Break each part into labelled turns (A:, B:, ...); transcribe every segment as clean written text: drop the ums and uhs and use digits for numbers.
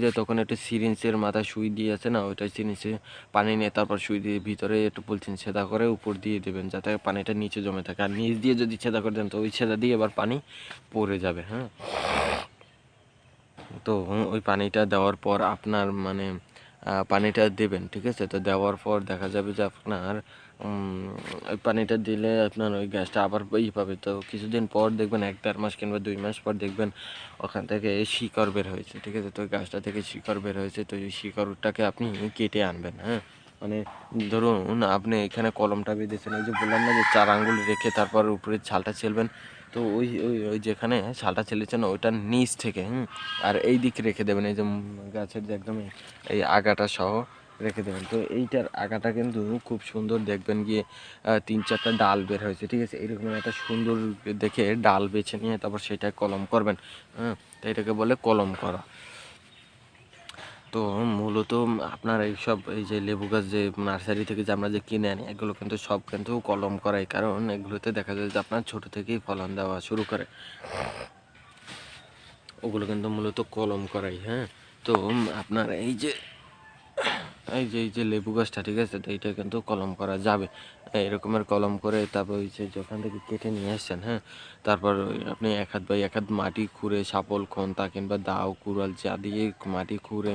A: যে তখন একটু সিরিঞ্জের মাথায় সুই দিয়ে আছে না, ওইটা সিরিঞ্জে পানি নিয়ে তারপর সুই দিয়ে ভিতরে একটু পলিথিন ছেদা করে উপর দিয়ে দেবেন, যাতে পানিটা নিচে জমে থাকে। আর নিচ দিয়ে যদি ছেদা করে দেন তো ওই ছেদা দিয়ে এবার পানি পড়ে যাবে। হ্যাঁ, তো ওই পানিটা দেওয়ার পর আপনার মানে পানিটা দেবেন, ঠিক আছে? তো দেওয়ার পর দেখা যাবে যে আপনার ওই পানিটা দিলে আপনার ওই গ্যাসটা আবার পাবে। তো কিছুদিন পর দেখবেন 1-1.5 মাস কিংবা 2 মাস পর দেখবেন ওখান থেকে শিকড় বের হয়েছে, ঠিক আছে? তো ওই গাছটা থেকে শিকড় বের হয়েছে, তো এই শিকড়টাকে আপনি কেটে আনবেন। হ্যাঁ, মানে ধরুন আপনি এখানে কলমটা বেঁধেছেন, ওই যে বললাম না যে 4 আঙ্গুল রেখে তারপর উপরে ছালটা ছেলবেন, তো ওই ওই ওই যেখানে ছালটা ছেলেছেন ওইটার নিচ থেকে আর এই দিকে রেখে দেবেন, এই যে গাছের যে একদম এই আগাটা সহ রেখে দেবেন। তো এইটার আগাটা কিন্তু খুব সুন্দর দেখবেন গিয়ে 3-4টা ডাল বের হয়েছে, ঠিক আছে? এইরকম একটা সুন্দর দেখে ডাল বেছে নিয়ে তারপর সেটা কলম করবেন। হ্যাঁ, তো এটাকে বলে কলম করা। তো মূলত আপনার এইসব এই যে লেবু গাছ যে নার্সারি থেকে যে আমরা যে কিনে আনি, এগুলো কিন্তু সব কিন্তু কলম করাই, কারণ এগুলোতে দেখা যায় যে আপনার ছোট থেকেই ফলন দেওয়া শুরু করে, ওগুলো কিন্তু মূলত কলম করাই। হ্যাঁ, তো আপনার এই যে লেবু গাছটা, ঠিক আছে? তো এইটা কিন্তু কলম করা যাবে। এরকমের কলম করে তারপর ওই যে যেখান থেকে কেটে নিয়ে আসছেন, হ্যাঁ, তারপর ওই আপনি 1 হাত বাই 1 হাত মাটি খুঁড়ে শাপল খন্তা কিংবা দাও কুড়াল যা দিয়ে মাটি খুঁড়ে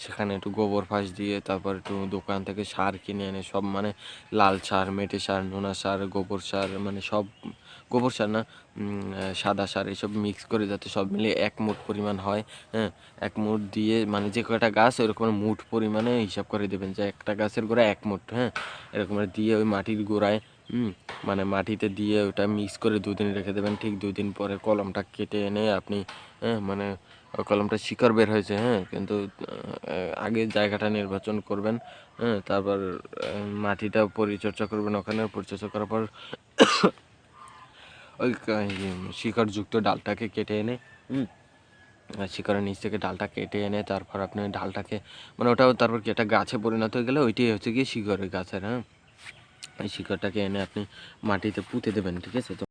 A: সেখানে একটু গোবর ফাঁস দিয়ে তারপর একটু দোকান থেকে সার কিনে এনে সব মানে লাল সার, মেটে সার, নোনা সার, গোবর সার, মানে সব গোবর সার না, সাদা সার, এসব মিক্স করে যাতে সব মিলিয়ে 1 মুঠ পরিমাণ হয়। হ্যাঁ, 1 মুঠ দিয়ে মানে যে কয়টা গাছ ওরকম মুঠ পরিমাণে হিসাব করে দেবেন যে একটা গাছের গোড়ায় 1 মুঠ। হ্যাঁ, এরকম দিয়ে ওই মাটির গোড়ায় মানে মাটিতে দিয়ে ওটা মিক্স করে 2 দিন রেখে দেবেন। ঠিক 2 দিন পরে কলমটা কেটে এনে আপনি, হ্যাঁ, মানে কলমটা শিকড় বের হয়েছে, হ্যাঁ, কিন্তু আগে জায়গাটা নির্বাচন করবেন। হ্যাঁ, তারপর মাটিটা পরিচর্যা করবেন, ওখানে পরিচর্যা করার পর ওই শিকড়যুক্ত ডালটাকে কেটে এনে শিকড়ের নিচ থেকে ডালটা কেটে এনে তারপর আপনি ডালটাকে মানে ওটাও তারপর কি একটা গাছে পরিণত হয়ে গেলে ওইটাই হচ্ছে গিয়ে শিকড় ওই গাছের। হ্যাঁ, এই শিকড়টাকে এনে আপনি মাটিতে পুঁতে দেবেন, ঠিক আছে? তো